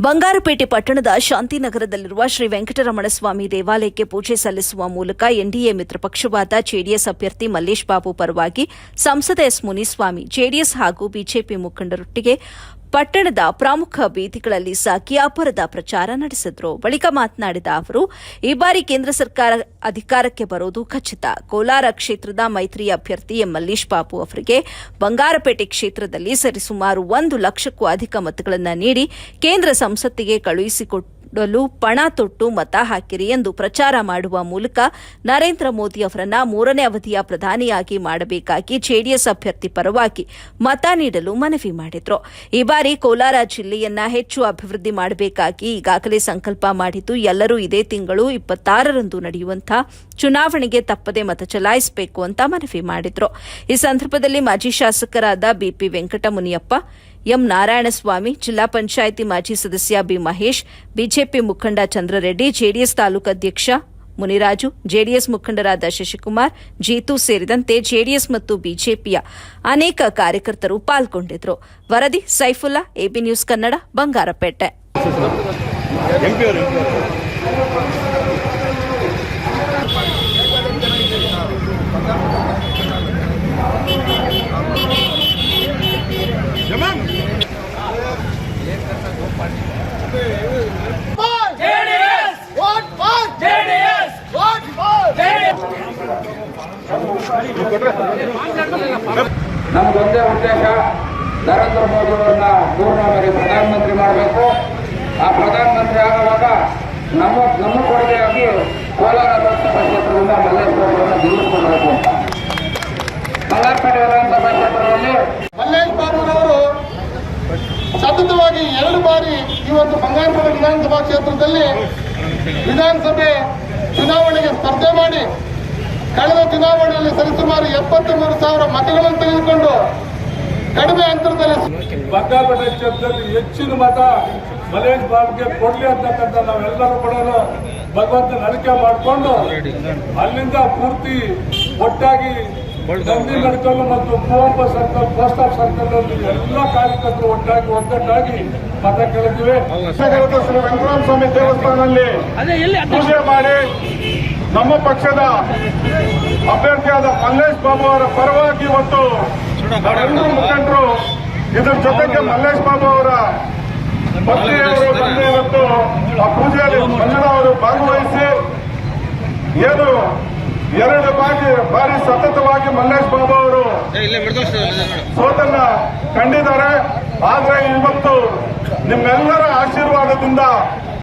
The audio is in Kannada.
ಬಂಗಾರಪೇಟೆ ಪಟ್ಟಣದ ಶಾಂತಿನಗರದಲ್ಲಿರುವ ಶ್ರೀ ವೆಂಕಟರಮಣ ಸ್ವಾಮಿ ದೇವಾಲಯಕ್ಕೆ ಪೂಜೆ ಸಲ್ಲಿಸುವ ಮೂಲಕ ಎನ್ಡಿಎ ಮಿತ್ರ ಪಕ್ಷವಾದ ಜೆಡಿಎಸ್ ಅಭ್ಯರ್ಥಿ ಮಲ್ಲೇಶ್ ಬಾಬು ಪರವಾಗಿ ಸಂಸದ ಎಸ್ ಮುನಿಸ್ವಾಮಿ ಜೆಡಿಎಸ್ ಹಾಗೂ ಬಿಜೆಪಿ ಮುಖಂಡರೊಟ್ಟಿಗೆ ಪಟ್ಟಣದ ಪ್ರಮುಖ ಬೀದಿಗಳಲ್ಲಿ ಸಾಗಿ ಅಬ್ಬರದ ಪ್ರಚಾರ ನಡೆಸಿದರು. ಬಳಿಕ ಮಾತನಾಡಿದ ಅವರು, ಈ ಬಾರಿ ಕೇಂದ್ರ ಸರ್ಕಾರ ಅಧಿಕಾರಕ್ಕೆ ಬರೋದು ಖಚಿತ. ಕೋಲಾರ ಕ್ಷೇತ್ರದ ಮೈತ್ರಿ ಅಭ್ಯರ್ಥಿ ಎಂ ಮಲ್ಲೇಶ್ ಬಾಬು ಅವರಿಗೆ ಬಂಗಾರಪೇಟೆ ಕ್ಷೇತ್ರದಲ್ಲಿ ಸರಿಸುಮಾರು 1 ಲಕ್ಷಕ್ಕೂ ಅಧಿಕ ಮತಗಳನ್ನು ನೀಡಿ ಕೇಂದ್ರ ಸಂಸತ್ತಿಗೆ ಕಳುಹಿಸಿಕೊಡಲು ಪಣ ತೊಟ್ಟು ಮತ ಹಾಕಿರಿ ಎಂದು ಪ್ರಚಾರ ಮಾಡುವ ಮೂಲಕ ನರೇಂದ್ರ ಮೋದಿ ಅವರನ್ನ 3ನೇ ಅವಧಿಯ ಪ್ರಧಾನಿಯಾಗಿ ಮಾಡಬೇಕಾಗಿ ಜೆಡಿಎಸ್ ಅಭ್ಯರ್ಥಿ ಪರವಾಗಿ ಮತ ನೀಡಲು ಮನವಿ ಮಾಡಿದರು. ಈ ಬಾರಿ ಕೋಲಾರ ಜಿಲ್ಲೆಯನ್ನ ಹೆಚ್ಚು ಅಭಿವೃದ್ಧಿ ಮಾಡಬೇಕಾಗಿ ಈಗಾಗಲೇ ಸಂಕಲ್ಪ ಮಾಡಿದ್ದು, ಎಲ್ಲರೂ ಇದೇ ತಿಂಗಳು 26ರಂದು ನಡೆಯುವಂತಹ ಚುನಾವಣೆಗೆ ತಪ್ಪದೆ ಮತ ಚಲಾಯಿಸಬೇಕು ಅಂತ ಮನವಿ ಮಾಡಿದರು. ಈ ಸಂದರ್ಭದಲ್ಲಿ ಮಾಜಿ ಶಾಸಕರಾದ ಬಿಪಿ ವೆಂಕಟಮುನಿಯಪ್ಪ, ಎಂ ನಾರಾಯಣಸ್ವಾಮಿ, ಜಿಲ್ಲಾ ಪಂಚಾಯಿತಿ ಮಾಜಿ ಸದಸ್ಯ ಬಿ ಮಹೇಶ್, ಬಿಜೆಪಿ ಮುಖಂಡ ಚಂದ್ರರೆಡ್ಡಿ, ಜೆಡಿಎಸ್ ತಾಲೂಕು ಅಧ್ಯಕ್ಷ ಮುನಿರಾಜು, ಜೆಡಿಎಸ್ ಮುಖಂಡರಾದ ಶಶಿಕುಮಾರ್, ಜೀತು ಸೇರಿದಂತೆ ಜೆಡಿಎಸ್ ಮತ್ತು ಬಿಜೆಪಿಯ ಅನೇಕ ಕಾರ್ಯಕರ್ತರು ಪಾಲ್ಗೊಂಡಿದ್ದರು. ವರದಿ ಸೈಫುಲ್ಲಾ, ಎಬಿ ನ್ಯೂಸ್ ಕನ್ನಡ, ಬಂಗಾರಪೇಟೆ. ನಮಗೊಂದೇ ಉದ್ದೇಶ, ನರೇಂದ್ರ ಮೋದಿ ಅವರನ್ನ ಪೂರ್ಣವಾಗಿ ಪ್ರಧಾನಮಂತ್ರಿ ಮಾಡಬೇಕು. ಆ ಪ್ರಧಾನಮಂತ್ರಿ ಆಗುವಾಗ ನಮ್ಮ ಕೊಡುಗೆಯಾಗಿ ಕೋಲಾರ ಲೋಕಸಭಾ ಕ್ಷೇತ್ರದಿಂದ ಮಲ್ಲೇಶ್ ಬಾಬು ಅವರನ್ನು ಗೆಲ್ಲಿಸಿಕೊಡಬೇಕು ಅಂತ. ಬಂಗಾರಪೇಟೆ ವಿಧಾನಸಭಾ ಕ್ಷೇತ್ರದಲ್ಲಿ ಮಲ್ಲೇಶ್ ಬಾಬುರವರು ಸತತವಾಗಿ 2 ಬಾರಿ ಈ ಒಂದು ಬಂಗಾರಪೇಟೆ ವಿಧಾನಸಭಾ ಕ್ಷೇತ್ರದಲ್ಲಿ ವಿಧಾನಸಭೆ ಚುನಾವಣೆಗೆ ಸ್ಪರ್ಧೆ ಮಾಡಿ ಕಳೆದ ಚುನಾವಣೆಯಲ್ಲಿ ಸರಿಸುಮಾರು 73,000 ಮತಗಳನ್ನು ತೆಗೆದುಕೊಂಡು ಕಡಿಮೆ ಅಂತರದಲ್ಲಿ ಬಂಗಾರಪೇಟೆ ಕ್ಷೇತ್ರದಲ್ಲಿ ಹೆಚ್ಚಿನ ಮತ ಮಲ್ಲೇಶ್ ಬಾಬುಗೆ ಕೊಡ್ಲಿ ಅಂತಕ್ಕಂಥ ನಾವೆಲ್ಲರೂ ಕೂಡ ಭಗವಂತನ ಅರಿಕೆ ಮಾಡಿಕೊಂಡು ಅಲ್ಲಿಂದ ಪೂರ್ತಿ ಒಟ್ಟಾಗಿ ನಂದಿ ಮೆಡಿಕಲ್ ಮತ್ತು Kuvempu circle, post of circle ಎಲ್ಲ ಕಾರ್ಯಕರ್ತರು ಒಗ್ಗಟ್ಟಾಗಿ ಮತ ಕೇಳಿದ್ವಿ. ಶ್ರೀ ವೆಂಕಟರಮಣ ಸ್ವಾಮಿ ದೇವಸ್ಥಾನದಲ್ಲಿ ಪೂಜೆ ಮಾಡಿ ನಮ್ಮ ಪಕ್ಷದ ಅಭ್ಯರ್ಥಿಯಾದ ಮಲ್ಲೇಶ್ ಬಾಬು ಅವರ ಪರವಾಗಿ ಇವತ್ತು ನಾವೆಲ್ಲರೂ ಮುಖಂಡರು, ಇದರ ಜೊತೆಗೆ ಮಲ್ಲೇಶ್ ಬಾಬು ಅವರ ಪತ್ನಿಯವರು ಬಂದು ಇವತ್ತು ಆ ಪೂಜೆಯಲ್ಲಿ ಮಂಜುಳಾ ಅವರು ಭಾಗವಹಿಸಿ ಏನು 2 ಬಾರಿ ಸತತವಾಗಿ ಮಲ್ಲೇಶ್ ಬಾಬು ಅವರು ಸೋತನ್ನ ಕಂಡಿದ್ದಾರೆ. ಆದ್ರೆ ಇವತ್ತು ನಿಮ್ಮೆಲ್ಲರ ಆಶೀರ್ವಾದದಿಂದ